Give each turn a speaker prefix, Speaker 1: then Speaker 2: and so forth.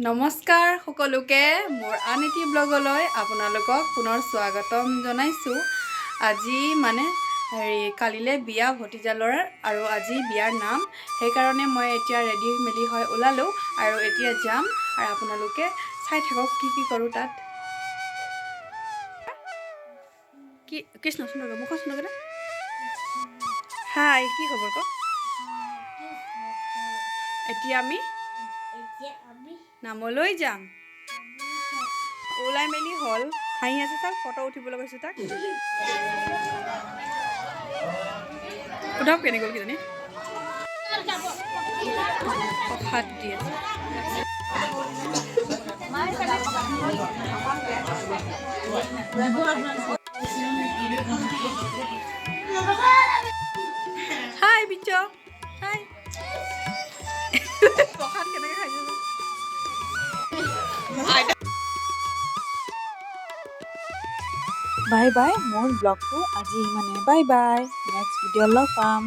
Speaker 1: নমস্কাৰ সকলোকে মোৰ আন এটি ব্লগলৈ আপোনালোকক পুনৰ স্বাগতম জনাইছোঁ। আজি কালিলে বিয়া ভতিজা ল'ৰাৰ আৰু আজি বিয়াৰ নাম, সেইকাৰণে মই এতিয়া ৰেডি মেলি হৈ ওলালোঁ আৰু এতিয়া যাম আৰু আপোনালোকে চাই থাকক কি কৰোঁ তাত। কি কৃষ্ণ সুন্দৰ মুখ সুন্দৰ হাই, কি খবৰ ক? এতিয়া আমি নামলৈ যাম। ওলাই মেলি হ'ল, হাঁহি আছে তাক, ফটো উঠিবলৈ গৈছোঁ তাক। সোধক কেনে গ'ল কিজানি প্ৰসাদ দি আছে। হাই বিচ, হাই। প্ৰসাদ কেনেকৈ খাইছে?
Speaker 2: বাই বাই, মোৰ ব্লগটো আজি ইমানে। বাই বাই, নেক্সট ভিডিঅ' লগ পাম।